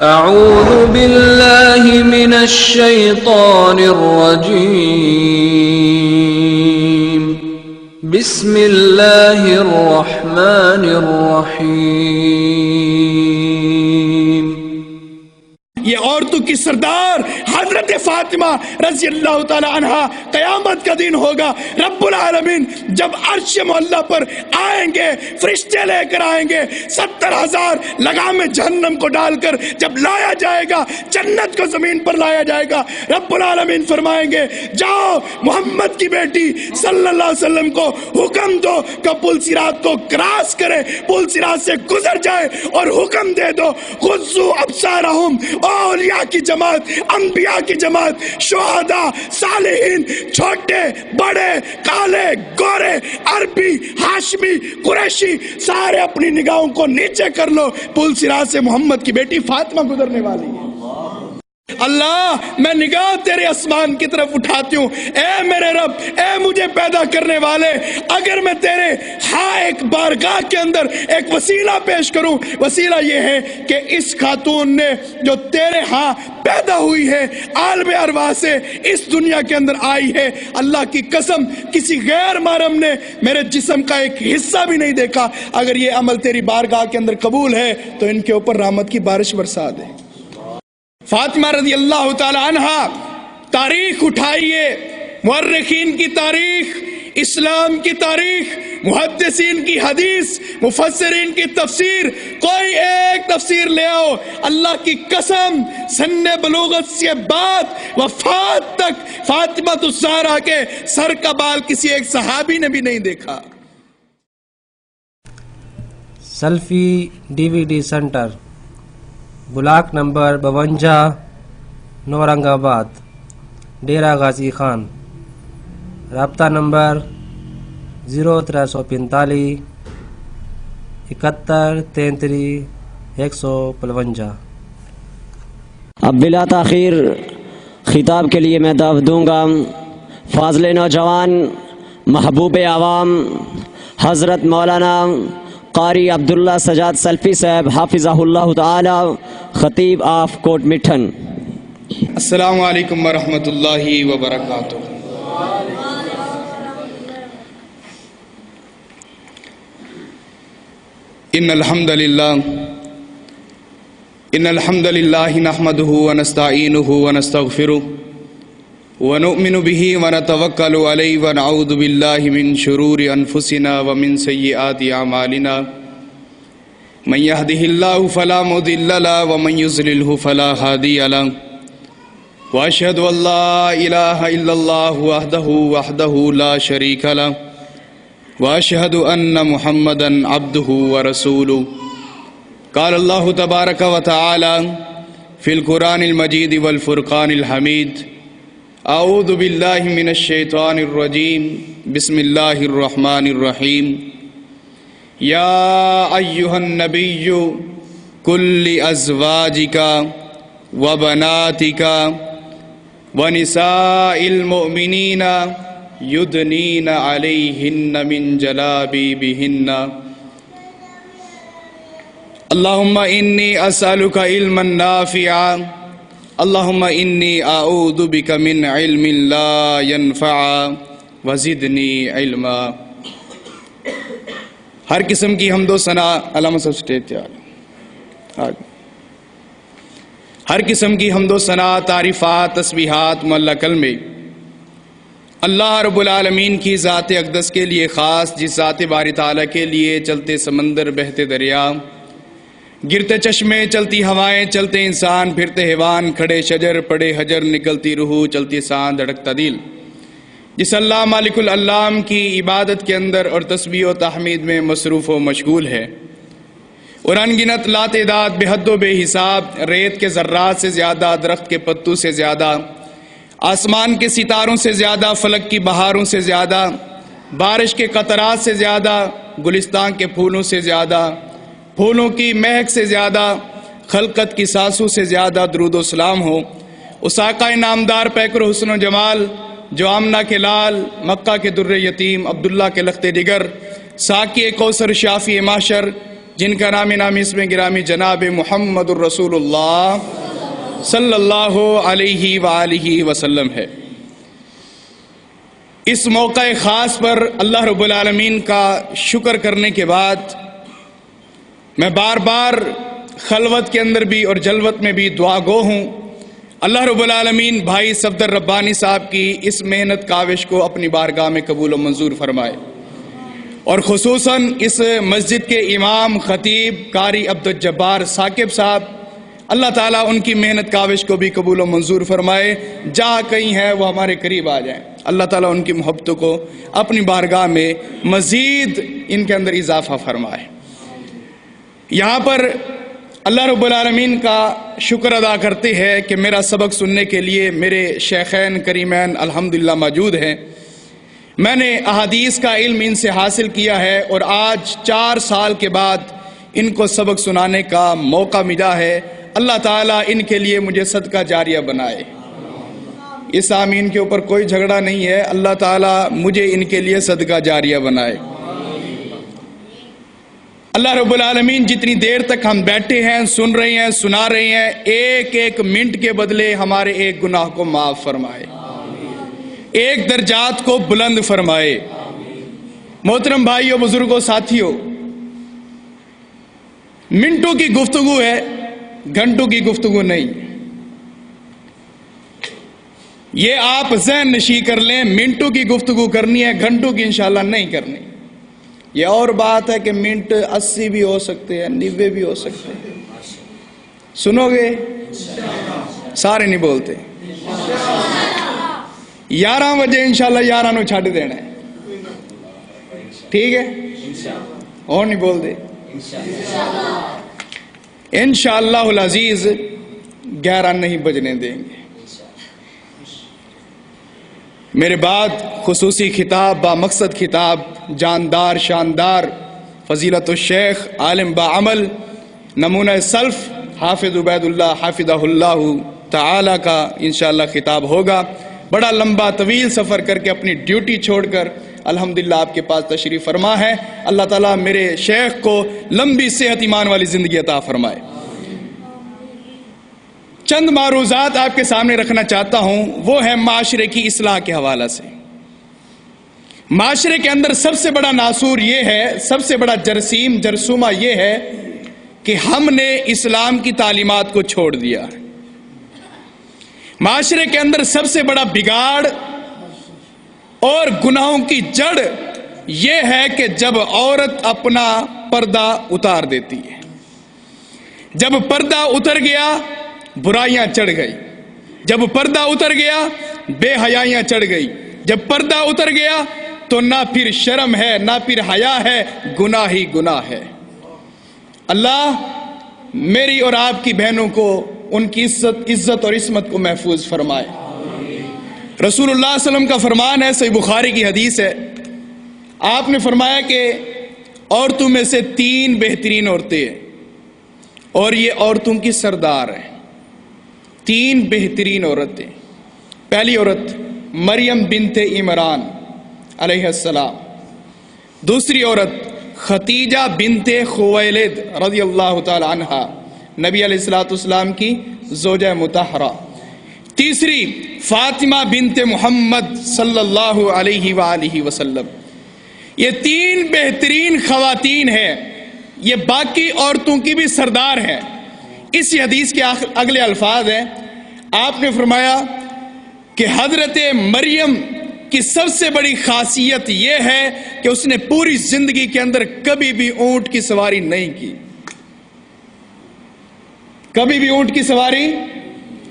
اعوذ باللہ من الشیطان الرجیم بسم اللہ الرحمن الرحیم۔ یہ عورتوں کی سردار حضرت فاطمہ رضی اللہ تعالی عنہا قیامت کا دن ہوگا، رب العالمین جب عرش معلیٰ پر آئیں گے، فرشتے لے کر آئیں گے، 70,000 لگام جہنم کو ڈال کر جب لایا جائے گا، جنت کو زمین پر لایا جائے گا، رب العالمین فرمائیں گے جاؤ محمد کی بیٹی صلی اللہ علیہ وسلم کو حکم دو کہ پل صراط کو کراس کرے، پل صراط سے گزر جائے، اور حکم دے دو غضوا ابصارہم، اولیاء کی جماعت، انبیاء کی جماعت، شہداء، صالحین، چھوٹے بڑے، کالے گورے، عربی ہاشمی قریشی، سارے اپنی نگاہوں کو نیچے کر لو، پل صراط سے محمد کی بیٹی فاطمہ گزرنے والی ہے۔ اللہ میں نگاہ تیرے آسمان کی طرف اٹھاتی ہوں، اے میرے رب، اے مجھے پیدا کرنے والے، اگر میں تیرے ایک بارگاہ کے اندر ایک وسیلہ پیش کروں، وسیلہ یہ ہے کہ اس خاتون نے جو تیرے ہاں پیدا ہوئی ہے، عالم ارواح سے اس دنیا کے اندر آئی ہے، اللہ کی قسم کسی غیر محرم نے میرے جسم کا ایک حصہ بھی نہیں دیکھا، اگر یہ عمل تیری بارگاہ کے اندر قبول ہے تو ان کے اوپر رحمت کی بارش برسا دے۔ فاطمہ رضی اللہ تعالی عنہا، تاریخ اٹھائیے، مورخین کی تاریخ، اسلام کی تاریخ، محدثین کی حدیث، مفسرین کی تفسیر، کوئی ایک تفسیر لے آؤ، اللہ کی قسم سن بلوغت سے بعد وفات تک فاطمہ الزہرا کے سر کا بال کسی ایک صحابی نے بھی نہیں دیکھا۔ سلفی DVD centre, block number 52، Naurang Abad, Dera Ghazi Khan, رابطہ نمبر 0345 71 33 155۔ اب بلا تاخیر خطاب کے لیے میں دعوت دوں گا فاضل نوجوان، محبوب عوام، حضرت مولانا قاری عبداللہ سجاد سلفی صاحب حافظہ اللہ تعالی، خطیب آف کوٹ مٹھن۔ السلام علیکم ورحمۃ اللہ وبرکاتہ۔ ان الحمد للہ نحمده ونستعینه ونستغفره ونؤمن به ونتوکل علیہ ونعوذ باللہ من شرور انفسنا ومن سیئات اعمالنا، من يهده الله فلا مضل له ومن يضلل فلا هادي له، واشهد ان لا اله الا الله وحده لا شريك له، واشهد ان محمدا عبده ورسوله۔ قال الله تبارك وتعالى في القرآن المجيد والفرقان الحميد، اعوذ باللہ من الشیطان الرجیم، بسم اللہ الرحمن الرحیم، یا ایہا النبی قل لازواجک وبناتک ونساء المؤمنین یدنین علیہن من جلابیبہن، اللہم انی اسألک علما نافعا، اللہم انی اعوذ بک من علم لا ينفع وزدنی علما۔ ہر قسم کی حمد و ثنا، علامہ صاحب سٹیج تیار، ہر قسم کی حمد و ثنا، تعریفات، تسبیحات، معلّہ کلمے اللہ رب العالمین کی ذات اقدس کے لیے خاص، جس ذات باری تعالیٰ کے لیے چلتے سمندر، بہتے دریا، گرتے چشمے، چلتی ہوائیں، چلتے انسان، پھرتے حیوان، کھڑے شجر، پڑے حجر، نکلتی روح، چلتی سانس، دھڑکتا دل، جس اللہ مالک العلام کی عبادت کے اندر اور تسبیح و تحمید میں مصروف و مشغول ہے، اور انگنت لاتعداد، بے حد و بے حساب، ریت کے ذرات سے زیادہ، درخت کے پتوں سے زیادہ، آسمان کے ستاروں سے زیادہ، فلک کی بہاروں سے زیادہ، بارش کے قطرات سے زیادہ، گلستان کے پھولوں سے زیادہ، پھولوں کی مہک سے زیادہ، خلقت کی سانسوں سے زیادہ درود و سلام ہو اس آقا نامدار پیکر حسن و جمال، جو آمنہ کے لال، مکہ کے در یتیم، عبداللہ کے لخت جگر، ساقی کوثر، شافی محشر، جن کا نام نامی اس میں گرامی جناب محمد الرسول اللہ صلی اللہ علیہ وآلہ وسلم ہے۔ اس موقع خاص پر اللہ رب العالمین کا شکر کرنے کے بعد میں بار بار خلوت کے اندر بھی اور جلوت میں بھی دعا گو ہوں، اللہ رب العالمین بھائی صفدر ربانی صاحب کی اس محنت کاوش کو اپنی بارگاہ میں قبول و منظور فرمائے، اور خصوصاً اس مسجد کے امام خطیب قاری عبدالجبار ثاقب صاحب، اللہ تعالیٰ ان کی محنت کاوش کو بھی قبول و منظور فرمائے، جہاں کہیں ہے وہ ہمارے قریب آ جائیں، اللہ تعالیٰ ان کی محبتوں کو اپنی بارگاہ میں مزید ان کے اندر اضافہ فرمائے۔ یہاں پر اللہ رب العالمین کا شکر ادا کرتے ہیں کہ میرا سبق سننے کے لیے میرے شیخین کریمین الحمدللہ موجود ہیں۔ میں نے احادیث کا علم ان سے حاصل کیا ہے، اور آج 4 سال کے بعد ان کو سبق سنانے کا موقع ملا ہے۔ اللہ تعالیٰ ان کے لیے مجھے صدقہ جاریہ بنائے۔ اس آمین کے اوپر کوئی جھگڑا نہیں ہے، اللہ تعالیٰ مجھے ان کے لیے صدقہ جاریہ بنائے۔ اللہ رب العالمین جتنی دیر تک ہم بیٹھے ہیں، سن رہے ہیں، سنا رہے ہیں، ایک ایک منٹ کے بدلے ہمارے ایک گناہ کو معاف فرمائے، ایک درجات کو بلند فرمائے۔ محترم بھائیوں، بزرگوں، ساتھیوں، منٹوں کی گفتگو ہے، گھنٹوں کی گفتگو نہیں۔ یہ آپ ذہن نشی کر لیں، منٹوں کی گفتگو کرنی ہے، گھنٹوں کی انشاءاللہ نہیں کرنی۔ یہ اور بات ہے کہ منٹ 80 بھی ہو سکتے ہیں، 90 بھی ہو سکتے ہیں۔ سنو گے؟ سارے نہیں بولتے۔ 11 بجے انشاءاللہ 11 نو چھڈ دینا ہے، ٹھیک ہے؟ اور نہیں بولتے؟ انشاءاللہ العزیز 11 نہیں بجنے دیں گے۔ میرے بعد خصوصی خطاب، با مقصد خطاب، جاندار شاندار فضیلت الشیخ عالم با عمل نمونہ سلف حافظ عبید اللہ حافظہ اللہ تعالی کا انشاءاللہ خطاب ہوگا۔ بڑا لمبا طویل سفر کر کے اپنی ڈیوٹی چھوڑ کر الحمدللہ آپ کے پاس تشریف فرما ہے۔ اللہ تعالیٰ میرے شیخ کو لمبی صحت ایمان والی زندگی عطا فرمائے۔ چند معروضات آپ کے سامنے رکھنا چاہتا ہوں، وہ ہے معاشرے کی اصلاح کے حوالہ سے۔ معاشرے کے اندر سب سے بڑا ناسور یہ ہے، سب سے بڑا جرثومہ یہ ہے کہ ہم نے اسلام کی تعلیمات کو چھوڑ دیا۔ معاشرے کے اندر سب سے بڑا بگاڑ اور گناہوں کی جڑ یہ ہے کہ جب عورت اپنا پردہ اتار دیتی ہے، جب پردہ اتر گیا برائیاں چڑھ گئی، جب پردہ اتر گیا بے حیائیاں چڑھ گئی، جب پردہ اتر گیا تو نہ پھر شرم ہے، نہ پھر حیا ہے، گناہ ہی گناہ ہے۔ اللہ میری اور آپ کی بہنوں کو ان کی عزت اور عصمت کو محفوظ فرمائے۔ رسول اللہ صلی اللہ علیہ وسلم کا فرمان ہے، صحیح بخاری کی حدیث ہے، آپ نے فرمایا کہ عورتوں میں سے 3 بہترین عورتیں ہیں، اور یہ عورتوں کی سردار ہیں۔ 3 بہترین عورتیں۔ پہلی عورت مریم بنت عمران علیہ السلام، دوسری عورت خدیجہ بنت خویلد رضی اللہ تعالی عنہا، نبی علیہ الصلوۃ والسلام کی زوجہ مطہرہ، تیسری فاطمہ بنت محمد صلی اللہ علیہ وآلہ وسلم۔ یہ 3 بہترین خواتین ہیں، یہ باقی عورتوں کی بھی سردار ہیں۔ اس حدیث کے اگلے الفاظ ہیں، آپ نے فرمایا کہ حضرت مریم کی سب سے بڑی خاصیت یہ ہے کہ اس نے پوری زندگی کے اندر کبھی بھی اونٹ کی سواری نہیں کی، کبھی بھی اونٹ کی سواری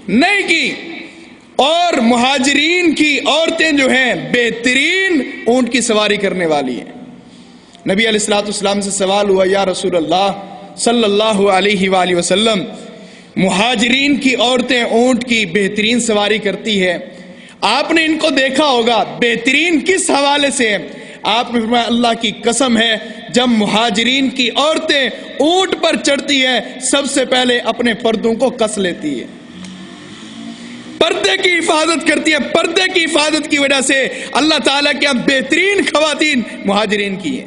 نہیں کی۔ اور مہاجرین کی عورتیں جو ہیں بہترین اونٹ کی سواری کرنے والی ہیں۔ نبی علیہ الصلوۃ والسلام سے سوال ہوا، یا رسول اللہ صلی اللہ علیہ وآلہ وسلم، مہاجرین کی عورتیں اونٹ کی بہترین سواری کرتی ہے، آپ نے ان کو دیکھا ہوگا، بہترین کس حوالے سے؟ آپ نے فرمایا اللہ کی قسم ہے، جب مہاجرین کی عورتیں اونٹ پر چڑھتی ہیں سب سے پہلے اپنے پردوں کو کس لیتی ہے، پردے کی حفاظت کرتی ہے۔ پردے کی حفاظت کی وجہ سے اللہ تعالیٰ کے بہترین خواتین مہاجرین کی ہیں۔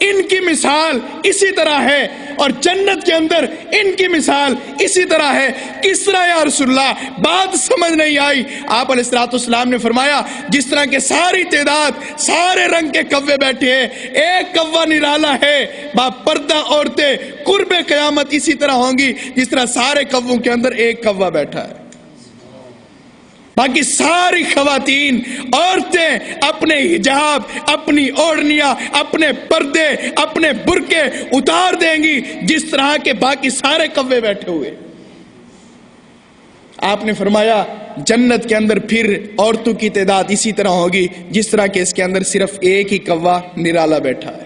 ان کی مثال اسی طرح ہے اور جنت کے اندر ان کی مثال اسی طرح ہے. کس طرح یا رسول اللہ؟ بات سمجھ نہیں آئی. آپ علیہ الصلوۃ والسلام نے فرمایا جس طرح کے ساری تعداد سارے رنگ کے کوے بیٹھے ہیں، ایک کوا نرالا ہے، با پردہ عورتیں قرب قیامت اسی طرح ہوں گی جس طرح سارے کووں کے اندر ایک کوا بیٹھا ہے. باقی ساری خواتین عورتیں اپنے حجاب، اپنی اوڑھنیاں، اپنے پردے، اپنے برقعے اتار دیں گی جس طرح کے باقی سارے کوے بیٹھے ہوئے. آپ نے فرمایا جنت کے اندر پھر عورتوں کی تعداد اسی طرح ہوگی جس طرح کہ اس کے اندر صرف ایک ہی کوا نرالا بیٹھا ہے.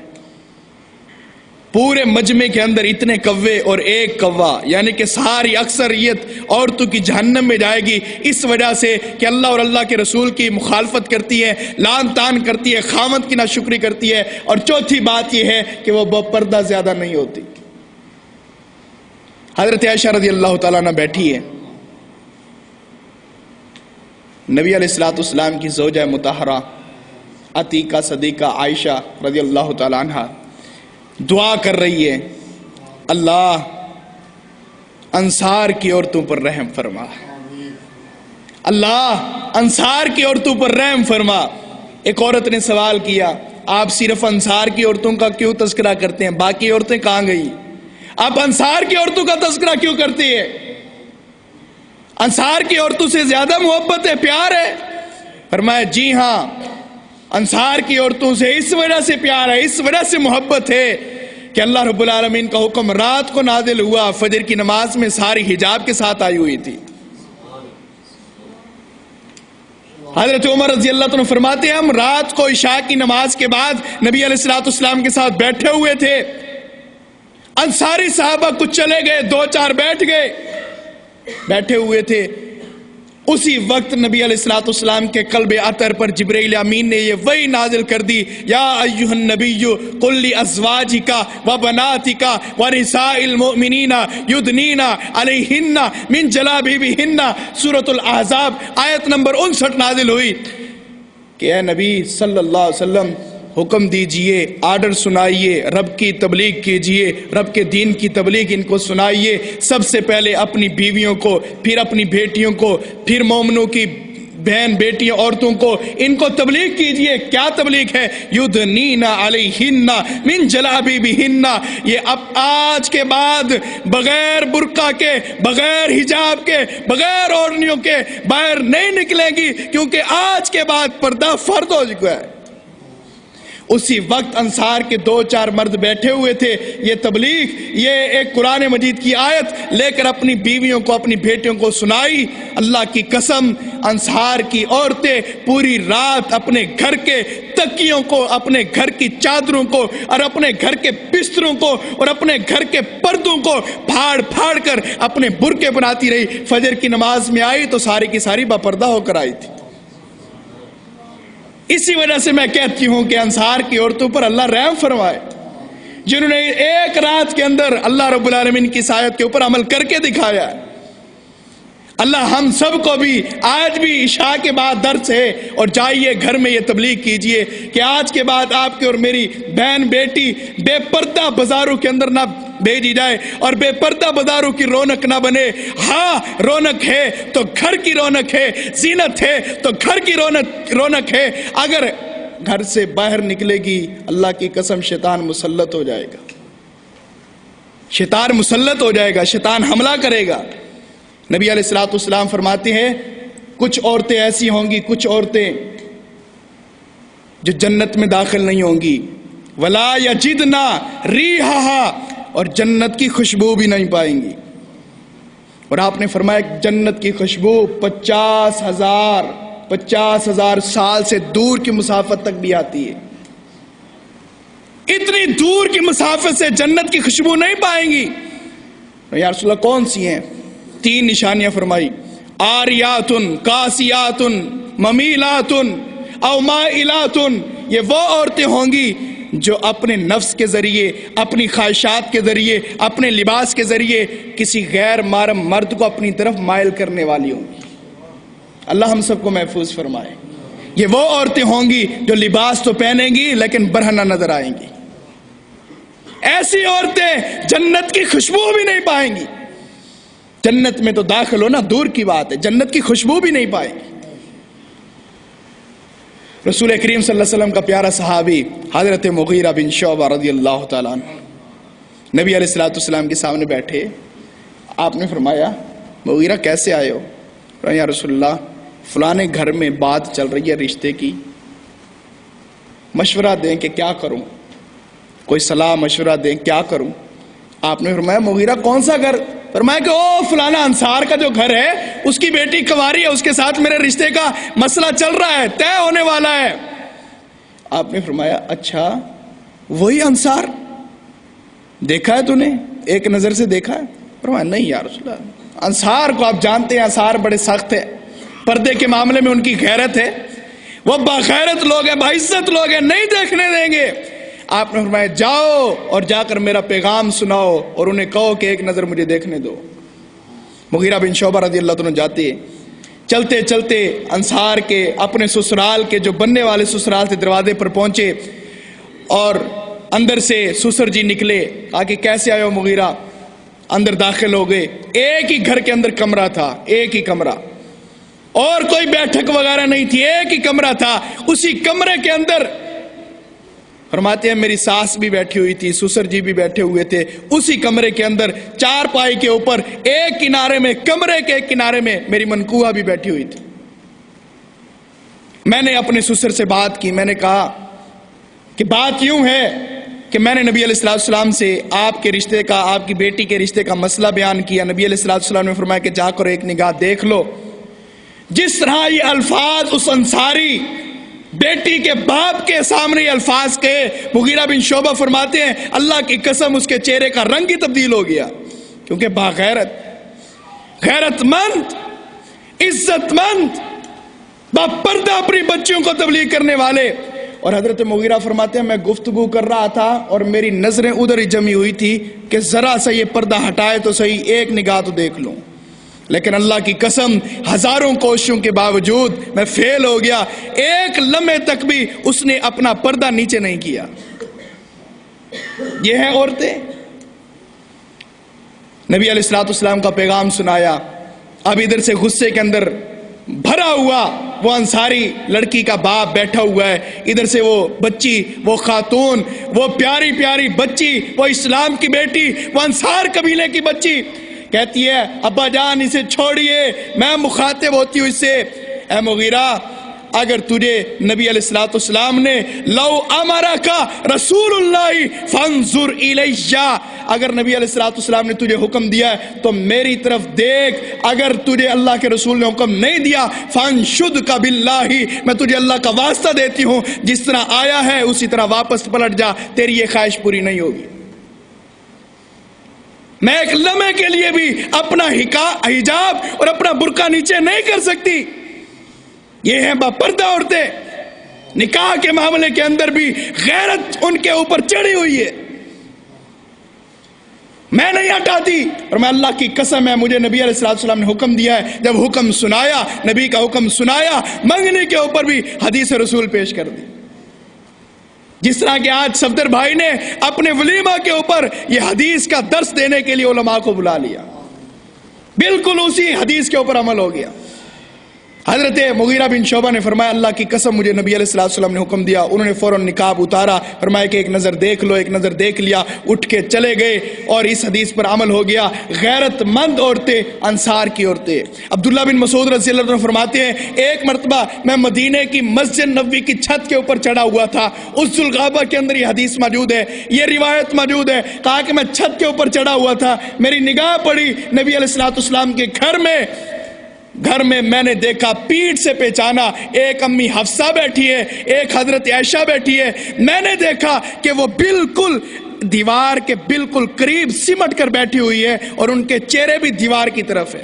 پورے مجمع کے اندر اتنے کوے اور ایک کوا، یعنی کہ ساری اکثریت عورتوں کی جہنم میں جائے گی اس وجہ سے کہ اللہ اور اللہ کے رسول کی مخالفت کرتی ہے، لعن طعن کرتی ہے، خامد کی ناشکری کرتی ہے. اور چوتھی بات یہ ہے کہ وہ پردہ زیادہ نہیں ہوتی. حضرت عائشہ رضی اللہ تعالیٰ عنہ بیٹھی ہے، نبی علیہ الصلوۃ والسلام کی زوجہ مطہرہ عتیقہ صدیقہ عائشہ رضی اللہ تعالیٰ عنہ دعا کر رہی ہے، اللہ انصار کی عورتوں پر رحم فرما، اللہ انصار کی عورتوں پر رحم فرما. ایک عورت نے سوال کیا آپ صرف انصار کی عورتوں کا کیوں تذکرہ کرتے ہیں، باقی عورتیں کہاں گئی؟ آپ انصار کی عورتوں کا تذکرہ کیوں کرتے ہیں؟ انصار کی عورتوں سے زیادہ محبت ہے، پیار ہے؟ فرمایا جی ہاں، انصار کی عورتوں سے اس وجہ سے پیار ہے، اس وجہ سے محبت ہے کہ اللہ رب العالمین کا حکم رات کو نازل ہوا، فجر کی نماز میں ساری حجاب کے ساتھ آئی ہوئی تھی. حضرت عمر رضی اللہ عنہ فرماتے ہیں ہم رات کو عشاء کی نماز کے بعد نبی علیہ الصلوۃ والسلام کے ساتھ بیٹھے ہوئے تھے. انصاری صحابہ کچھ چلے گئے، دو چار بیٹھ گئے، بیٹھے ہوئے تھے. اسی وقت نبی علیہ الصلوۃ والسلام کے قلب اطہر پر جبرائیل امین نے یہ وحی نازل کر دی، یا ایھا النبی قل لازواجک وبناتک ونساء المؤمنین یدنین علیہن من جلابیبہن. سورۃ الاحزاب آیت نمبر 59 نازل ہوئی کہ اے نبی صلی اللہ علیہ وسلم حکم دیجئے، آرڈر سنائیے، رب کی تبلیغ کیجئے، رب کے دین کی تبلیغ ان کو سنائیے. سب سے پہلے اپنی بیویوں کو، پھر اپنی بیٹیوں کو، پھر مومنوں کی بہن بیٹیاں عورتوں کو، ان کو تبلیغ کیجئے. کیا تبلیغ ہے؟ یدنین علیہن من جلابیبہن. یہ اب آج کے بعد بغیر برقع کے، بغیر حجاب کے، بغیر اوڑھنیوں کے باہر نہیں نکلیں گی کیونکہ آج کے بعد پردہ فرض ہو چکا ہے. اسی وقت انصار کے دو چار مرد بیٹھے ہوئے تھے. یہ تبلیغ، یہ ایک قرآن مجید کی آیت لے کر اپنی بیویوں کو، اپنی بیٹیوں کو سنائی. اللہ کی قسم انصار کی عورتیں پوری رات اپنے گھر کے تکیوں کو، اپنے گھر کی چادروں کو اور اپنے گھر کے بستروں کو اور اپنے گھر کے پردوں کو پھاڑ پھاڑ کر اپنے برقعے بناتی رہی. فجر کی نماز میں آئی تو ساری کی ساری باپردہ ہو کر آئی تھی. اسی وجہ سے میں کہتی ہوں کہ انصار کی عورتوں پر اللہ رحم فرمائے، جنہوں نے ایک رات کے اندر اللہ رب العالمین کی اس آیت کے اوپر عمل کر کے دکھایا. اللہ ہم سب کو بھی آج بھی عشاء کے بعد درس ہے اور جائیے گھر میں یہ تبلیغ کیجئے کہ آج کے بعد آپ کی اور میری بہن بیٹی بے پردہ بازاروں کے اندر نہ بھیجی جائے اور بے پردہ بازاروں کی رونق نہ بنے. ہاں رونق ہے تو گھر کی رونق ہے، زینت ہے تو گھر کی رونق ہے. اگر گھر سے باہر نکلے گی اللہ کی قسم شیطان مسلط ہو جائے گا، شیطان مسلط ہو جائے گا، شیطان حملہ کرے گا. نبی علیہ الصلوۃ والسلام فرماتے ہیں کچھ عورتیں ایسی ہوں گی، کچھ عورتیں جو جنت میں داخل نہیں ہوں گی، ولا یجدنا ریحھا، اور جنت کی خوشبو بھی نہیں پائیں گی. اور آپ نے فرمایا جنت کی خوشبو 50,000 سال سے دور کی مسافت تک بھی آتی ہے. اتنی دور کی مسافت سے جنت کی خوشبو نہیں پائیں گی. یا رسول اللہ کون سی ہیں؟ 3 نشانیاں فرمائی، آریاتن، کاسیاتن، ممیلاتن او مائلاتن. یہ وہ عورتیں ہوں گی جو اپنے نفس کے ذریعے، اپنی خواہشات کے ذریعے، اپنے لباس کے ذریعے کسی غیر محرم مرد کو اپنی طرف مائل کرنے والی ہوں گی. اللہ ہم سب کو محفوظ فرمائے. یہ وہ عورتیں ہوں گی جو لباس تو پہنیں گی لیکن برہنہ نظر آئیں گی. ایسی عورتیں جنت کی خوشبو بھی نہیں پائیں گی. جنت میں تو داخل ہونا دور کی بات ہے، جنت کی خوشبو بھی نہیں پائیں گی. رسول کریم صلی اللہ علیہ وسلم کا پیارا صحابی حضرت مغیرہ بن شعبہ رضی اللہ تعالیٰ عنہ نبی علیہ الصلوۃ والسلام کے سامنے بیٹھے. آپ نے فرمایا مغیرہ کیسے آئے ہو؟ یا رسول اللہ فلانے گھر میں بات چل رہی ہے رشتے کی، مشورہ دیں کہ کیا کروں، کوئی صلاح مشورہ دیں کیا کروں. آپ نے فرمایا مغیرہ کون سا گھر؟ فرمایا کہ او فلانا انصار کا جو گھر ہے اس کی بیٹی کنواری ہے، اس کے ساتھ میرے رشتے کا مسئلہ چل رہا ہے، طے ہونے والا ہے. آپ نے فرمایا اچھا وہی انصار، دیکھا ہے تو نے، ایک نظر سے دیکھا ہے؟ فرمایا نہیں یا رسول اللہ، انصار کو آپ جانتے ہیں، انصار بڑے سخت ہے، پردے کے معاملے میں ان کی غیرت ہے، وہ باغیرت لوگ ہیں، باعزت لوگ ہیں، نہیں دیکھنے دیں گے. آپ نے فرمایا جاؤ اور جا کر میرا پیغام سناؤ اور انہیں کہو کہ ایک نظر مجھے دیکھنے دو. مغیرہ بن شعبہ رضی اللہ عنہ جاتے، چلتے چلتے انصار کے اپنے سسرال کے جو بننے والے سسرال تھے دروازے پر پہنچے اور اندر سے سسر جی نکلے. کہا کہ کیسے آئے ہو مغیرہ؟ اندر داخل ہو گئے. ایک ہی گھر کے اندر کمرہ تھا، ایک ہی کمرہ، اور کوئی بیٹھک وغیرہ نہیں تھی، ایک ہی کمرہ تھا. اسی کمرے کے اندر فرماتے ہیں میری ساس بھی بیٹھی ہوئی تھی، سسر جی بھی بیٹھے ہوئے تھے. اسی کمرے کے اندر چار پائی کے اوپر ایک کنارے میں، کمرے کے ایک کنارے میں میری منکوہ بھی بیٹھی ہوئی تھی. میں نے اپنے سسر سے بات کی. میں نے کہا کہ بات یوں ہے کہ میں نے نبی علیہ السلام سے آپ کے رشتے کا، آپ کی بیٹی کے رشتے کا مسئلہ بیان کیا. نبی علیہ السلام نے فرمایا کہ جا کر ایک نگاہ دیکھ لو. جس طرح یہ الفاظ اس انصاری بیٹی کے باپ کے سامنے یہ الفاظ کہے، مغیرہ بن شعبہ فرماتے ہیں اللہ کی قسم اس کے چہرے کا رنگ ہی تبدیل ہو گیا، کیونکہ باغیرت، غیرت مند، عزت مند، باپردہ اپنی بچیوں کو تبلیغ کرنے والے. اور حضرت مغیرہ فرماتے ہیں میں گفتگو کر رہا تھا اور میری نظریں ادھر ہی جمی ہوئی تھی کہ ذرا سا یہ پردہ ہٹائے تو صحیح، ایک نگاہ تو دیکھ لوں. لیکن اللہ کی قسم ہزاروں کوششوں کے باوجود میں فیل ہو گیا. ایک لمحے تک بھی اس نے اپنا پردہ نیچے نہیں کیا. یہ ہیں عورتیں. نبی علیہ السلام کا پیغام سنایا. اب ادھر سے غصے کے اندر بھرا ہوا وہ انصاری لڑکی کا باپ بیٹھا ہوا ہے، ادھر سے وہ بچی، وہ خاتون، وہ پیاری پیاری بچی، وہ اسلام کی بیٹی، وہ انصار قبیلے کی بچی کہتی ہے ابا جان اسے چھوڑیے، میں مخاطب ہوتی ہوں اس سے. اے مغیرہ اگر تجھے نبی علیہ السلام نے لو امرکا رسول اللہ فانظر الیہ، اگر نبی علیہ السلام نے تجھے حکم دیا ہے تو میری طرف دیکھ، اگر تجھے اللہ کے رسول نے حکم نہیں دیا فانشدک باللہ، میں تجھے اللہ کا واسطہ دیتی ہوں جس طرح آیا ہے اسی طرح واپس پلٹ جا، تیری یہ خواہش پوری نہیں ہوگی. میں ایک لمحے کے لیے بھی اپنا حجاب اور اپنا برقع نیچے نہیں کر سکتی. یہ ہیں باپردہ عورتیں. نکاح کے معاملے کے اندر بھی غیرت ان کے اوپر چڑھی ہوئی ہے. میں نہیں ہٹاتی. اور میں اللہ کی قسم ہے مجھے نبی علیہ السلام نے حکم دیا ہے، جب حکم سنایا، نبی کا حکم سنایا، منگنے کے اوپر بھی حدیث رسول پیش کر دی. جس طرح کہ آج صفدر بھائی نے اپنے ولیمہ کے اوپر یہ حدیث کا درس دینے کے لیے علماء کو بلا لیا، بالکل اسی حدیث کے اوپر عمل ہو گیا. حضرت مغیرہ بن شعبہ نے فرمایا اللہ کی قسم مجھے نبی علیہ السلام نے حکم دیا. انہوں نے فوراً نقاب اتارا، فرمایا کہ ایک نظر دیکھ لو، ایک نظر دیکھ لیا، اٹھ کے چلے گئے اور اس حدیث پر عمل ہو گیا. غیرت مند عورتیں، انصار کی عورتیں. عبداللہ بن مسعود رضی اللہ عنہ فرماتے ہیں ایک مرتبہ میں مدینے کی مسجد نبوی کی چھت کے اوپر چڑھا ہوا تھا. اس ذوالغابہ کے اندر یہ حدیث موجود ہے، یہ روایت موجود ہے. کہا کہ میں چھت کے اوپر چڑھا ہوا تھا، میری نگاہ پڑی نبی علیہ السلام کے گھر میں میں نے دیکھا پیٹھ سے پہچانا ایک امی حفصہ بیٹھی ہے، ایک حضرت عائشہ بیٹھی ہے. میں نے دیکھا کہ وہ بالکل دیوار کے بالکل قریب سمٹ کر بیٹھی ہوئی ہے اور ان کے چہرے بھی دیوار کی طرف ہے.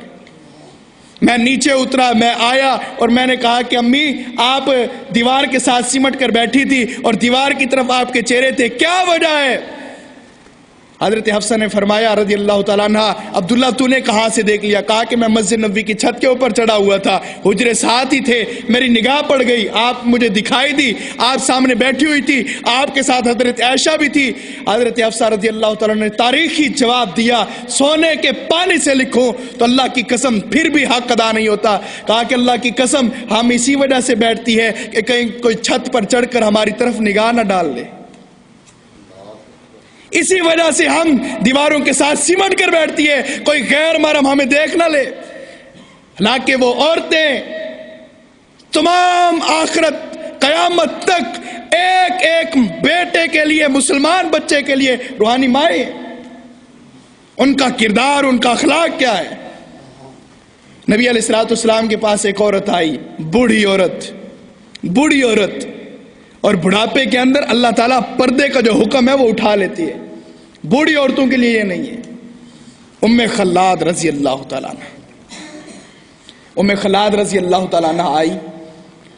میں نیچے اترا، میں آیا اور میں نے کہا کہ امی آپ دیوار کے ساتھ سمٹ کر بیٹھی تھی اور دیوار کی طرف آپ کے چہرے تھے، کیا وجہ ہے؟ حضرت حفصہ نے فرمایا رضی اللہ تعالیٰ عنہ، عبداللہ تو نے کہاں سے دیکھ لیا؟ کہا کہ میں مسجد نبوی کی چھت کے اوپر چڑھا ہوا تھا، حجرے ساتھ ہی تھے، میری نگاہ پڑ گئی، آپ مجھے دکھائی دی، آپ سامنے بیٹھی ہوئی تھی، آپ کے ساتھ حضرت عائشہ بھی تھی۔ حضرت حفصہ رضی اللہ تعالیٰ نے تاریخی جواب دیا، سونے کے پانی سے لکھوں تو اللہ کی قسم پھر بھی حق ادا نہیں ہوتا۔ کہا کہ اللہ کی قسم ہم اسی وجہ سے بیٹھتی ہے کہ کہیں کوئی چھت پر چڑھ کر ہماری طرف نگاہ نہ ڈال لے، اسی وجہ سے ہم دیواروں کے ساتھ سمٹ کر بیٹھتی ہے، کوئی غیر محرم ہمیں دیکھ نہ لے۔ حالانکہ وہ عورتیں تمام آخرت قیامت تک ایک ایک بیٹے کے لیے، مسلمان بچے کے لیے روحانی مائیں ہیں۔ ان کا کردار، ان کا اخلاق کیا ہے؟ نبی علیہ الصلوۃ والسلام کے پاس ایک عورت آئی، بوڑھی عورت، اور بڑھاپے کے اندر اللہ تعالیٰ پردے کا جو حکم ہے وہ اٹھا لیتی ہے، بوڑھی عورتوں کے لیے یہ نہیں ہے۔ ام خلاد رضی اللہ تعالیٰ عنہ آئی،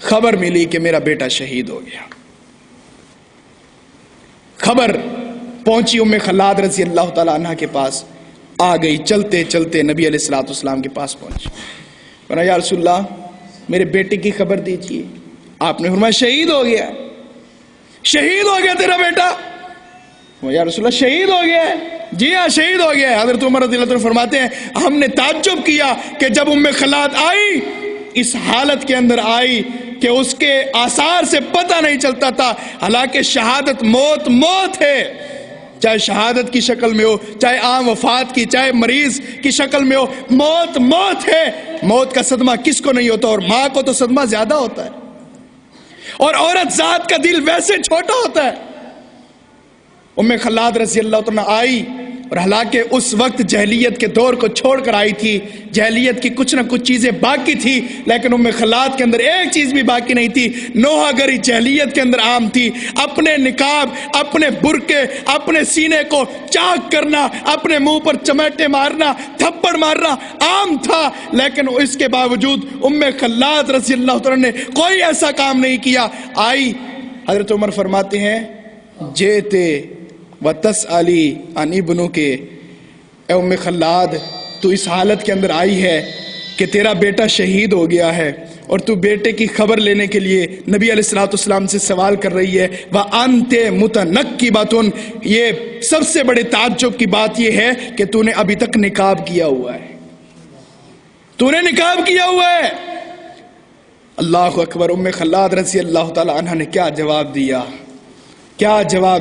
خبر ملی کہ میرا بیٹا شہید ہو گیا۔ خبر پہنچی ام خلاد رضی اللہ تعالیٰ عنہ کے پاس، آ گئی، چلتے چلتے نبی علیہ الصلوۃ والسلام کے پاس پہنچی، فرمایا یا رسول اللہ میرے بیٹے کی خبر دیجیے۔ آپ نے فرمایا شہید ہو گیا تیرا بیٹا؟ یا رسول اللہ شہید ہو گیا ہے؟ جی ہاں شہید ہو گیا ہے۔ حضرت عمر رضی اللہ عنہ فرماتے ہیں ہم نے تعجب کیا کہ جب ام خلاد آئی اس حالت کے اندر آئی کہ اس کے آثار سے پتہ نہیں چلتا تھا، حالانکہ شہادت موت ہے، چاہے شہادت کی شکل میں ہو، چاہے عام وفات کی، چاہے مریض کی شکل میں ہو، موت ہے۔ موت کا صدمہ کس کو نہیں ہوتا؟ اور ماں کو تو صدمہ زیادہ ہوتا ہے، اور عورت ذات کا دل ویسے چھوٹا ہوتا ہے۔ ام خلاد رضی اللہ عنہ آئی، اور حالانکہ اس وقت جاہلیت کے دور کو چھوڑ کر آئی تھی، جاہلیت کی کچھ نہ کچھ چیزیں باقی تھی، لیکن ام خلاد کے اندر ایک چیز بھی باقی نہیں تھی، نوحہ گری جاہلیت کے اندر عام تھی۔ اپنے نقاب، اپنے برقعے، اپنے سینے کو چاک کرنا، اپنے منہ پر چمیٹے مارنا، تھپڑ مارنا عام تھا، لیکن اس کے باوجود ام خلاد رضی اللہ عنہ نے کوئی ایسا کام نہیں کیا۔ آئی، حضرت عمر فرماتے ہیں جیتے وَتَسْأَلِي عَنْ ابْنُكَ، اے ام خلاد تو اس حالت کے اندر آئی ہے کہ تیرا بیٹا شہید ہو گیا ہے، اور تو بیٹے کی خبر لینے کے لیے نبی علیہ الصلوۃ والسلام سے سوال کر رہی ہے۔ وَأَنْتَ مُتَنَقِّبَةٌ، یہ سب سے بڑے تعجب کی بات یہ ہے کہ تو نے ابھی تک نقاب کیا ہوا ہے، اللہ اکبر۔ ام خلاد رضی اللہ تعالی عنہ نے کیا جواب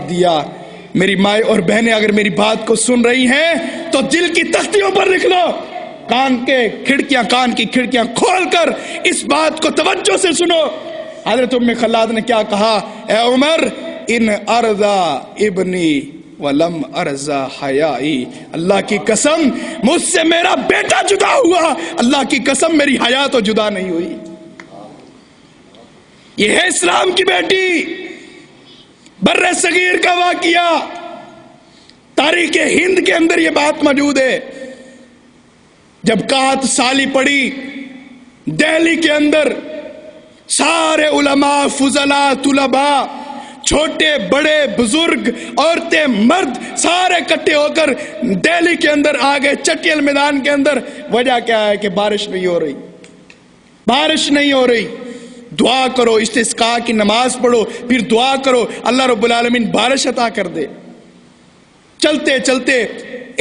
دیا؟ میری مائیں اور بہنیں اگر میری بات کو سن رہی ہیں تو دل کی تختیوں پر لکھ لو، کان کی کھڑکیاں کھول کر اس بات کو توجہ سے سنو۔ حضرت ام خلاد نے کیا کہا؟ اے عمر ان ارضا ابنی ولم ارضا حیائی، اللہ کی قسم مجھ سے میرا بیٹا جدا ہوا، اللہ کی قسم میری حیا تو جدا نہیں ہوئی۔ یہ ہے اسلام کی بیٹی، بر صغیر کا واقعہ، تاریخ ہند کے اندر یہ بات موجود ہے۔ جب قحط سالی پڑی دہلی کے اندر، سارے علماء، فضلاء، طلباء، چھوٹے بڑے بزرگ، عورتیں مرد، سارے اکٹھے ہو کر دہلی کے اندر آ گئے، چٹیل میدان کے اندر۔ وجہ کیا ہے کہ بارش نہیں ہو رہی، دعا کرو، استسقاء کی نماز پڑھو، پھر دعا کرو اللہ رب العالمین بارش عطا کر دے۔ چلتے چلتے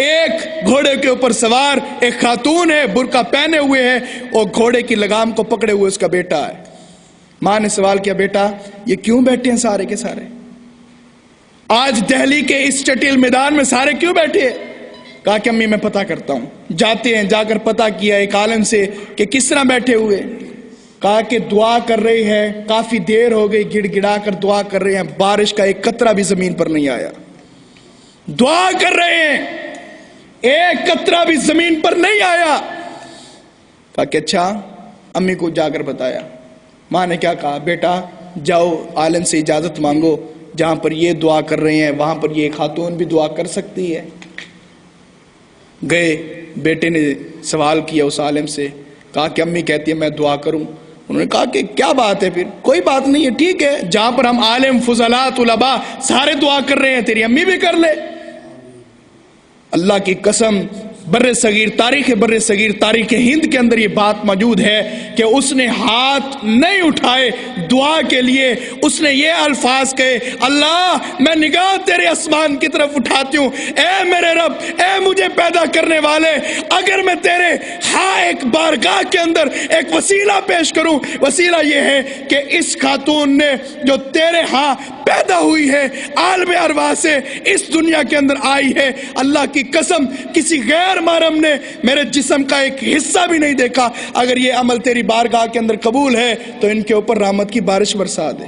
ایک گھوڑے کے اوپر سوار ایک خاتون ہے، برقع پہنے ہوئے ہے، اور گھوڑے کی لگام کو پکڑے ہوئے اس کا بیٹا ہے۔ ماں نے سوال کیا بیٹا یہ کیوں بیٹھے ہیں سارے کے سارے؟ آج دہلی کے اس چٹیل میدان میں سارے کیوں بیٹھے ہیں؟ کہا کہ امی میں پتہ کرتا ہوں۔ جاتے ہیں، جا کر پتہ کیا ایک عالم سے کہ کس طرح بیٹھے ہوئے۔ کہا کہ دعا کر رہی ہے، کافی دیر ہو گئی، گڑ گڑا کر دعا کر رہے ہیں، بارش کا ایک قطرہ بھی زمین پر نہیں آیا۔ دعا کر رہے ہیں، ایک قطرہ بھی زمین پر نہیں آیا۔ کہا کہ اچھا، امی کو جا کر بتایا۔ ماں نے کیا کہا؟ بیٹا جاؤ عالم سے اجازت مانگو، جہاں پر یہ دعا کر رہے ہیں وہاں پر یہ خاتون بھی دعا کر سکتی ہے۔ گئے، بیٹے نے سوال کیا اس عالم سے، کہا کہ امی کہتی ہے میں دعا کروں۔ انہوں نے کہا کہ کیا بات ہے؟ پھر کوئی بات نہیں ہے، ٹھیک ہے، جہاں پر ہم عالم، فضلاء، طلباء سارے دعا کر رہے ہیں تیری امی بھی کر لے۔ اللہ کی قسم تاریخ بر صغیر تاریخ ہند کے اندر یہ بات موجود ہے کہ اس نے ہاتھ نہیں اٹھائے دعا کے لیے، اس نے یہ الفاظ کہے، اللہ میں نگاہ تیرے آسمان کی طرف اٹھاتی ہوں، اے میرے رب، اے مجھے پیدا کرنے والے، اگر میں تیرے ایک بارگاہ کے اندر ایک وسیلہ پیش کروں، وسیلہ یہ ہے کہ اس خاتون نے جو تیرے پیدا ہوئی ہے، عالم ارواح سے اس دنیا کے اندر آئی ہے، اللہ کی قسم کسی غیر محرم نے میرے جسم کا ایک حصہ بھی نہیں دیکھا، اگر یہ عمل تیری بارگاہ کے اندر قبول ہے تو ان کے اوپر رحمت کی بارش برسا دے۔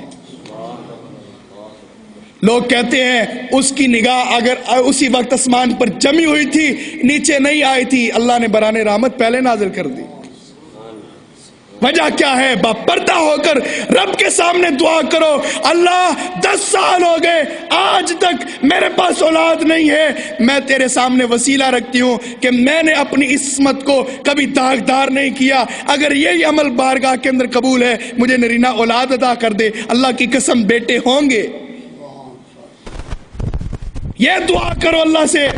لوگ کہتے ہیں اس کی نگاہ اگر اسی وقت آسمان پر جمی ہوئی تھی، نیچے نہیں آئی تھی، اللہ نے بران رحمت پہلے نازل کر دی۔ وجہ کیا ہے؟ باپردہ ہو کر رب کے سامنے دعا کرو، اللہ 10 سال ہو گئے آج تک میرے پاس اولاد نہیں ہے، میں تیرے سامنے وسیلہ رکھتی ہوں کہ میں نے اپنی عصمت کو کبھی داغدار نہیں کیا، اگر یہی عمل بارگاہ کے اندر قبول ہے مجھے نرینہ اولاد عطا کر دے، اللہ کی قسم بیٹے ہوں گے۔ یہ دعا کرو اللہ سے،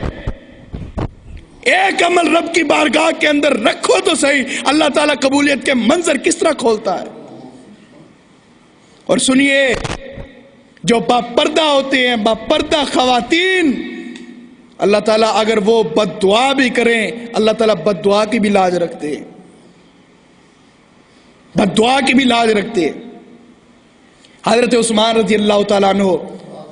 ایک عمل رب کی بارگاہ کے اندر رکھو تو صحیح، اللہ تعالیٰ قبولیت کے منظر کس طرح کھولتا ہے۔ اور سنیے، جو باپردہ ہوتے ہیں، باپردہ خواتین، اللہ تعالیٰ اگر وہ بد دعا بھی کریں، اللہ تعالیٰ بد دعا کی بھی لاج رکھتے ہیں، بد دعا کی بھی لاج رکھتے ہیں۔ حضرت عثمان رضی اللہ تعالیٰ عنہ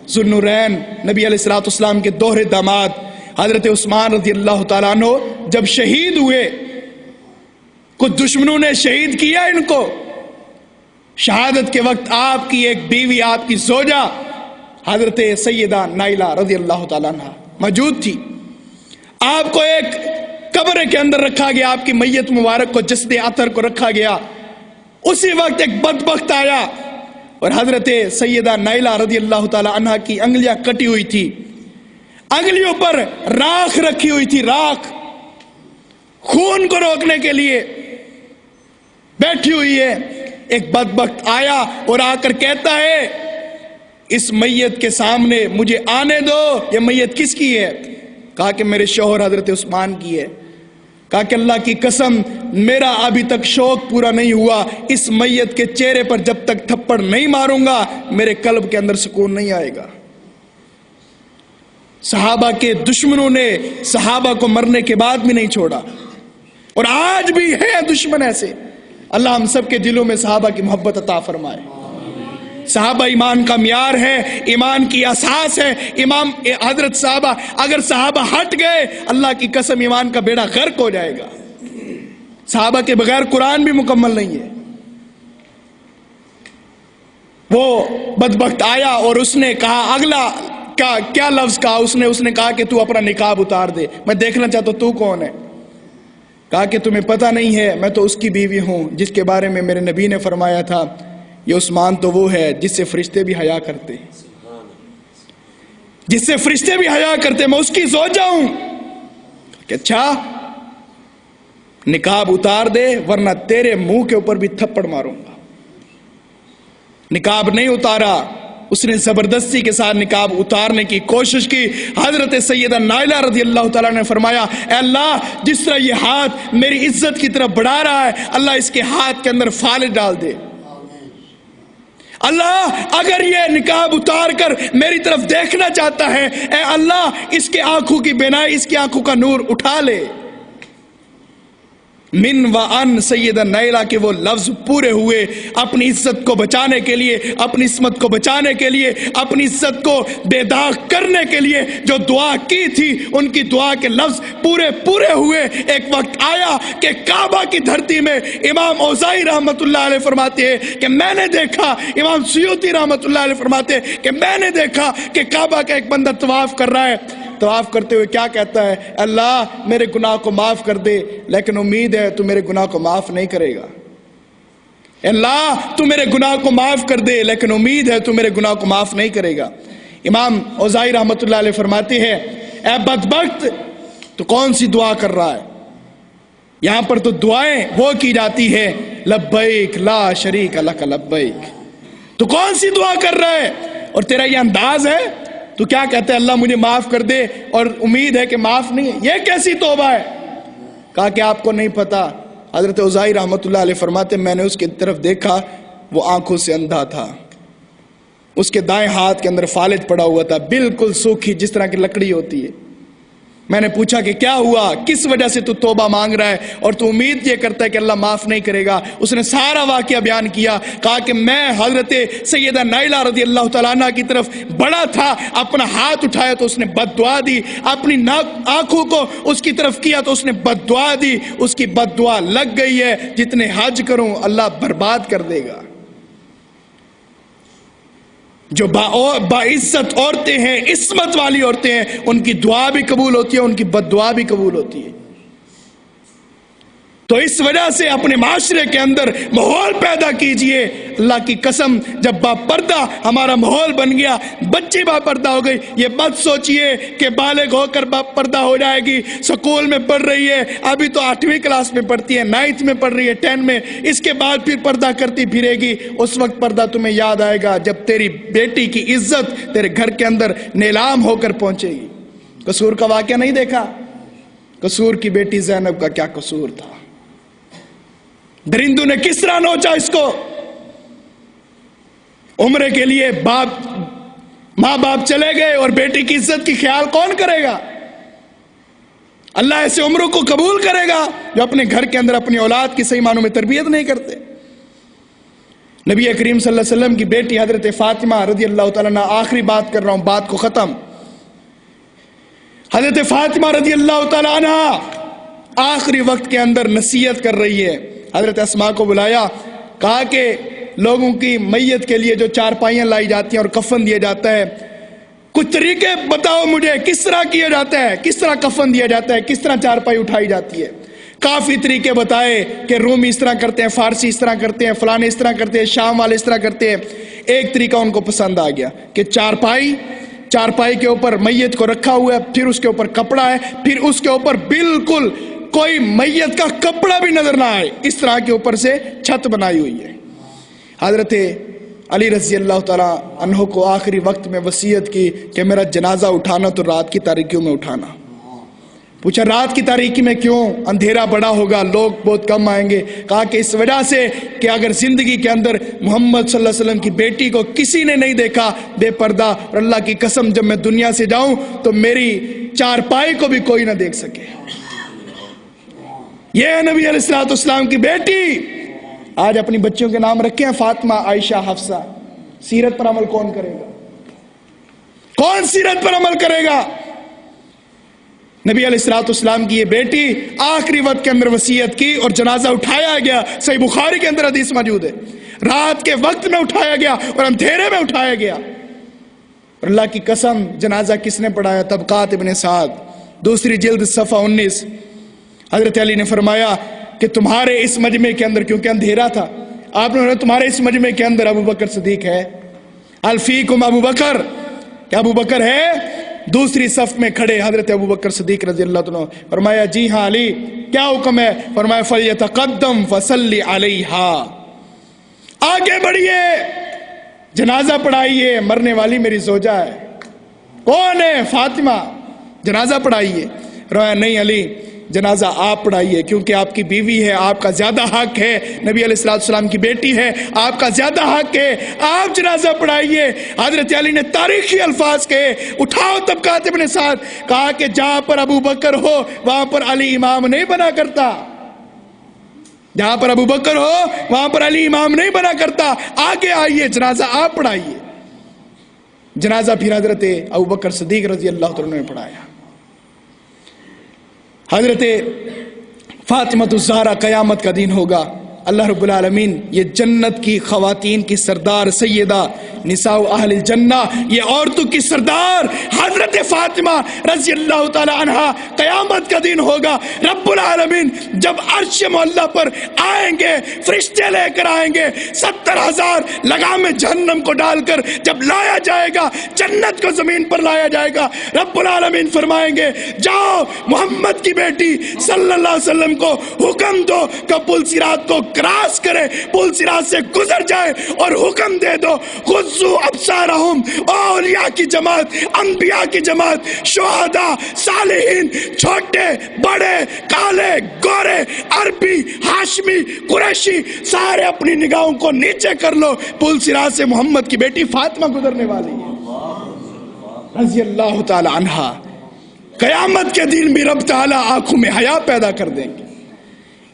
ذو النورین، نبی علیہ الصلوۃ والسلام کے دوہرے داماد حضرت عثمان رضی اللہ تعالیٰ عنہ جب شہید ہوئے، کچھ دشمنوں نے شہید کیا ان کو، شہادت کے وقت آپ کی ایک بیوی، آپ کی زوجہ حضرت سیدہ نائلہ رضی اللہ تعالیٰ عنہ موجود تھی۔ آپ کو ایک قبر کے اندر رکھا گیا، آپ کی میت مبارک کو، جسد عطر کو رکھا گیا۔ اسی وقت ایک بدبخت آیا اور حضرت سیدہ نائلہ رضی اللہ تعالیٰ عنہ کی انگلیاں کٹی ہوئی تھی، انگلیوں پر راکھ رکھی ہوئی تھی، راکھ خون کو روکنے کے لیے بیٹھی ہوئی ہے۔ ایک بدبخت آیا اور آ کر کہتا ہے اس میت کے سامنے مجھے آنے دو، یہ میت کس کی ہے؟ کہا کہ میرے شوہر حضرت عثمان کی ہے۔ کہا کہ اللہ کی قسم میرا ابھی تک شوق پورا نہیں ہوا، اس میت کے چہرے پر جب تک تھپڑ نہیں ماروں گا میرے قلب کے اندر سکون نہیں آئے گا۔ صحابہ کے دشمنوں نے صحابہ کو مرنے کے بعد بھی نہیں چھوڑا، اور آج بھی ہیں دشمن ایسے۔ اللہ ہم سب کے دلوں میں صحابہ کی محبت عطا فرمائے۔ صحابہ ایمان کا معیار ہے، ایمان کی اساس ہے۔ امام حضرت صحابہ، اگر صحابہ ہٹ گئے اللہ کی قسم ایمان کا بیڑا غرق ہو جائے گا۔ صحابہ کے بغیر قرآن بھی مکمل نہیں ہے۔ وہ بدبخت آیا اور اس نے کہا، اگلا کیا لفظ کہا اس نے کہا کہ تو اپنا نقاب اتار دے، میں دیکھنا چاہتا ہوں تو کون ہے۔ کہا کہ تمہیں پتہ نہیں ہے میں تو اس کی بیوی ہوں جس کے بارے میں میرے نبی نے فرمایا تھا یہ عثمان تو وہ ہے جس سے فرشتے بھی حیا کرتے، جس سے فرشتے بھی حیا کرتے، میں اس کی زوجہ ہوں۔ کہ اچھا نقاب اتار دے ورنہ تیرے منہ کے اوپر بھی تھپڑ ماروں گا۔ نقاب نہیں اتارا، اس نے زبردستی کے ساتھ نقاب اتارنے کی کوشش کی۔ حضرت سیدہ نائلہ رضی اللہ تعالیٰ نے فرمایا، اے اللہ جس طرح یہ ہاتھ میری عزت کی طرف بڑھا رہا ہے، اللہ اس کے ہاتھ کے اندر فالج ڈال دے۔ اللہ اگر یہ نقاب اتار کر میری طرف دیکھنا چاہتا ہے، اے اللہ اس کے آنکھوں کی بینائی، اس کی آنکھوں کا نور اٹھا لے۔ من و ان سیدہ نائلہ کے وہ لفظ پورے ہوئے، اپنی عزت کو بچانے کے لیے، اپنی عصمت کو بچانے کے لیے، اپنی عزت کو بے داغ کرنے کے لیے جو دعا کی تھی ان کی دعا کے لفظ پورے ہوئے۔ ایک وقت آیا کہ کعبہ کی دھرتی میں امام اوزاعی رحمت اللہ علیہ فرماتے ہیں کہ میں نے دیکھا، امام سیوطی رحمت اللہ علیہ فرماتے ہیں کہ میں نے دیکھا کہ کعبہ کا ایک بندہ طواف کر رہا ہے، طواف کرتے ہوئے کیا کہتا ہے، اللہ میرے گناہ کو معاف کر دے لیکن امید ہے تو میرے گناہ کو معاف نہیں کرے گا۔ اللہ تو میرے گناہ کو معاف کر دے لیکن امید ہے تو میرے گناہ کو معاف نہیں کرے گا۔ امام اوزاعی رحمت اللہ علیہ فرماتے ہیں، اے بدبخت تو کون سی دعا کر رہا ہے؟ یہاں پر تو دعائیں وہ کی جاتی ہے لبیک لا شریک لک لبیک، تو کون سی دعا کر رہا ہے؟ اور تیرا یہ انداز ہے تو کیا کہتے ہیں اللہ مجھے معاف کر دے اور امید ہے کہ معاف نہیں ہے؟ یہ کیسی توبہ ہے؟ کہا کہ آپ کو نہیں پتا. حضرت اوزائی رحمت اللہ علیہ فرماتے میں نے اس کی طرف دیکھا، وہ آنکھوں سے اندھا تھا، اس کے دائیں ہاتھ کے اندر فالج پڑا ہوا تھا، بالکل سوکھی جس طرح کی لکڑی ہوتی ہے. میں نے پوچھا کہ کیا ہوا، کس وجہ سے تو توبہ مانگ رہا ہے اور تو امید یہ کرتا ہے کہ اللہ معاف نہیں کرے گا؟ اس نے سارا واقعہ بیان کیا. کہا کہ میں حضرت سیدہ نائلہ رضی اللہ تعالیٰ عنہ کی طرف بڑا تھا، اپنا ہاتھ اٹھایا تو اس نے بد دعا دی، اپنی آنکھوں کو اس کی طرف کیا تو اس نے بد دعا دی. اس کی بد دعا لگ گئی ہے، جتنے حج کروں اللہ برباد کر دے گا. جو باعزت عورتیں ہیں، عصمت والی عورتیں ہیں، ان کی دعا بھی قبول ہوتی ہے، ان کی بد دعا بھی قبول ہوتی ہے. تو اس وجہ سے اپنے معاشرے کے اندر ماحول پیدا کیجئے. اللہ کی قسم جب باپردہ ہمارا ماحول بن گیا، بچی باپردہ ہو گئی، یہ مت سوچئے کہ بالغ ہو کر باپردہ ہو جائے گی. سکول میں پڑھ رہی ہے، ابھی تو 8ویں کلاس میں پڑھتی ہے، 9th میں پڑھ رہی ہے، 10 میں، اس کے بعد پھر پردہ کرتی پھرے گی. اس وقت پردہ تمہیں یاد آئے گا جب تیری بیٹی کی عزت تیرے گھر کے اندر نیلام ہو کر پہنچے گی. قصور کا واقعہ نہیں دیکھا؟ قصور کی بیٹی زینب کا کیا قصور تھا؟ درندوں نے کس طرح نوچا اس کو. عمرے کے لیے ماں باپ چلے گئے اور بیٹی کی عزت کی خیال کون کرے گا؟ اللہ ایسے عمروں کو قبول کرے گا جو اپنے گھر کے اندر اپنی اولاد کی صحیح معنوں میں تربیت نہیں کرتے. نبی کریم صلی اللہ علیہ وسلم کی بیٹی حضرت فاطمہ رضی اللہ تعالیٰ عنہ، آخری بات کر رہا ہوں، بات کو ختم. حضرت فاطمہ رضی اللہ تعالیٰ عنہ آخری وقت کے اندر نصیحت کر رہی ہے. حضرت اسماء کو بلایا، کہا کہ لوگوں کی میت کے لیے جو چارپائیاں لائی جاتی ہیں اور کفن دیا جاتا ہے، کچھ طریقے بتاؤ مجھے، کس طرح کیا جاتا ہے، کس طرح کفن دیا جاتا ہے، کس طرح چارپائی اٹھائی جاتی ہے. کافی طریقے بتائے کہ رومی اس طرح کرتے ہیں، فارسی اس طرح کرتے ہیں، فلانے اس طرح کرتے ہیں، شام والے اس طرح کرتے ہیں. ایک طریقہ ان کو پسند آ گیا کہ چارپائی کے اوپر میت کو رکھا ہوا ہے، پھر اس کے اوپر کپڑا ہے، پھر اس کے اوپر بالکل کوئی میت کا کپڑا بھی نظر نہ آئے، اس طرح کے اوپر سے چھت بنائی ہوئی ہے. حضرت علی رضی اللہ تعالیٰ عنہ کو آخری وقت میں وصیت کی کہ میرا جنازہ اٹھانا تو رات کی تاریکیوں میں اٹھانا. پوچھا رات کی تاریکی میں کیوں؟ اندھیرا بڑا ہوگا، لوگ بہت کم آئیں گے. کہا کہ اس وجہ سے کہ اگر زندگی کے اندر محمد صلی اللہ علیہ وسلم کی بیٹی کو کسی نے نہیں دیکھا بے پردہ، اور اللہ کی قسم جب میں دنیا سے جاؤں تو میری چارپائی کو بھی کوئی نہ دیکھ سکے. یہ ہے نبی علیہ الصلوۃ والسلام کی بیٹی. آج اپنی بچیوں کے نام رکھے ہیں فاطمہ، عائشہ، حفصہ. سیرت پر عمل کون کرے گا؟ کون سیرت پر عمل کرے گا؟ نبی علیہ الصلوۃ والسلام کی یہ بیٹی آخری وقت کے اندر وصیت کی اور جنازہ اٹھایا گیا. صحیح بخاری کے اندر حدیث موجود ہے، رات کے وقت میں اٹھایا گیا اور اندھیرے میں اٹھایا گیا. اور اللہ کی قسم جنازہ کس نے پڑھایا؟ طبقات ابن سعد، 2 جلد صفحہ 19. حضرت علی نے فرمایا کہ تمہارے اس مجمع کے اندر، کیونکہ اندھیرا تھا، آپ نے تمہارے اس مجمع کے اندر ابو بکر صدیق ہے؟ الفیکم ابو بکر، کیا ابو بکر ہے؟ دوسری صف میں کھڑے حضرت ابو بکر صدیق رضی اللہ عنہ. فرمایا جی ہاں علی، کیا حکم ہے؟ فرمایا فلیتقدم فصلی علیہا، آگے بڑھیے، جنازہ پڑھائیے، مرنے والی میری زوجہ ہے. کون ہے؟ فاطمہ، جنازہ پڑھائیے. فرمایا نہیں علی، جنازہ آپ پڑھائیے، کیونکہ آپ کی بیوی ہے، آپ کا زیادہ حق ہے، نبی علیہ الصلوۃ والسلام کی بیٹی ہے، آپ کا زیادہ حق ہے، آپ جنازہ پڑھائیے. حضرت علی نے تاریخی الفاظ کہے، اٹھاؤ طبقات ابن سعد. کہا کہ جہاں پر ابو بکر ہو وہاں پر علی امام نہیں بنا کرتا، جہاں پر ابو بکر ہو وہاں پر علی امام نہیں بنا کرتا. آگے آئیے، جنازہ آپ پڑھائیے. جنازہ پھر حضرت ابو بکر صدیق رضی اللہ عنہ نے پڑھایا. حضرت فاطمہ الزہرا قیامت کا دن ہوگا، اللہ رب العالمین یہ جنت کی خواتین کی سردار، سیدہ نساء اہل الجنہ، یہ عورتوں کی سردار حضرت فاطمہ رضی اللہ تعالی عنہا، قیامت کا دن ہوگا. رب العالمین جب عرش معلیٰ پر آئیں گے، فرشتے لے کر آئیں گے، 70,000 لگام جہنم کو ڈال کر جب لایا جائے گا، جنت کو زمین پر لایا جائے گا، رب العالمین فرمائیں گے جاؤ محمد کی بیٹی صلی اللہ علیہ وسلم کو حکم دو کہ پل صراط کو کراس کرے، پل صراط سے گزر جائے اور حکم دے دو خذوا ابصارہم، اولیاء کی جماعت، انبیاء کی جماعت، شہداء، صالحین، چھوٹے بڑے، کالے گورے، عربی ہاشمی قریشی، سارے اپنی نگاہوں کو نیچے کر لو، پل صراط سے محمد کی بیٹی فاطمہ گزرنے والی ہے رضی اللہ تعالی عنہا۔ قیامت کے دن بھی رب تعالیٰ آنکھوں میں حیا پیدا کر دیں گے۔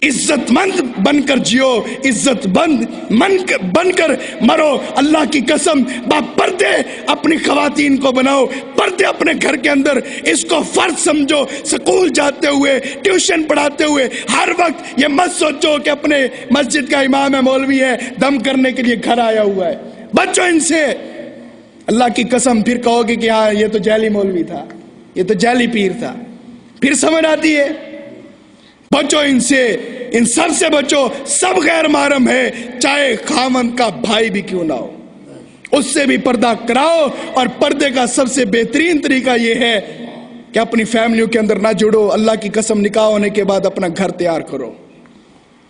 عزت مند بن کر جیو، عزت مند بن کر مرو۔ اللہ کی قسم با پردے اپنی خواتین کو بناؤ، پردے اپنے گھر کے اندر، اس کو فرض سمجھو۔ سکول جاتے ہوئے، ٹیوشن پڑھاتے ہوئے ہر وقت یہ مت سوچو کہ اپنے مسجد کا امام ہے، مولوی ہے، دم کرنے کے لیے گھر آیا ہوا ہے۔ بچو ان سے، اللہ کی قسم پھر کہو گے کہ ہاں یہ تو جعلی مولوی تھا، یہ تو جعلی پیر تھا، پھر سمجھ آتی ہے۔ بچو ان سے، ان سب سے بچو، سب غیر محرم ہے، چاہے خاوند کا بھائی بھی کیوں نہ ہو، اس سے بھی پردہ کراؤ۔ اور پردے کا سب سے بہترین طریقہ یہ ہے کہ اپنی فیملیوں کے اندر نہ جڑو۔ اللہ کی قسم نکاح ہونے کے بعد اپنا گھر تیار کرو،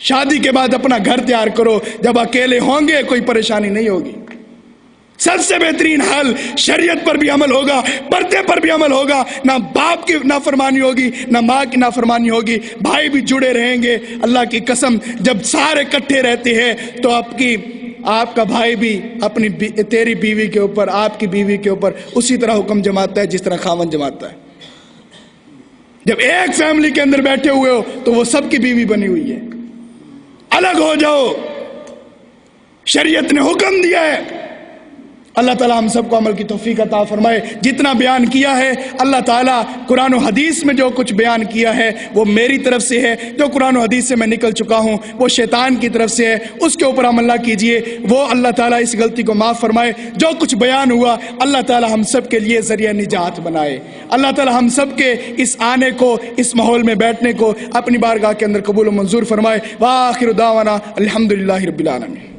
شادی کے بعد اپنا گھر تیار کرو، جب اکیلے ہوں گے کوئی پریشانی نہیں ہوگی۔ سب سے بہترین حل، شریعت پر بھی عمل ہوگا، پردے پر بھی عمل ہوگا، نہ باپ کی نافرمانی ہوگی نہ ماں کی نافرمانی ہوگی، بھائی بھی جڑے رہیں گے۔ اللہ کی قسم جب سارے اکٹھے رہتے ہیں تو آپ کا بھائی بھی اپنی تیری بیوی کے اوپر، آپ کی بیوی کے اوپر اسی طرح حکم جماتا ہے جس طرح خاوند جماتا ہے۔ جب ایک فیملی کے اندر بیٹھے ہوئے ہو تو وہ سب کی بیوی بنی ہوئی ہے، الگ ہو جاؤ، شریعت نے حکم دیا ہے۔ اللہ تعالیٰ ہم سب کو عمل کی توفیق عطا فرمائے۔ جتنا بیان کیا ہے اللہ تعالیٰ قرآن و حدیث میں جو کچھ بیان کیا ہے وہ میری طرف سے ہے، جو قرآن و حدیث سے میں نکل چکا ہوں وہ شیطان کی طرف سے ہے، اس کے اوپر عمل نہ کیجئے، وہ اللہ تعالیٰ اس غلطی کو معاف فرمائے۔ جو کچھ بیان ہوا اللہ تعالیٰ ہم سب کے لیے ذریعہ نجات بنائے۔ اللہ تعالیٰ ہم سب کے اس آنے کو، اس ماحول میں بیٹھنے کو اپنی بارگاہ کے اندر قبول و منظور فرمائے۔ وآخر دعوانا الحمدللہ رب العالمین۔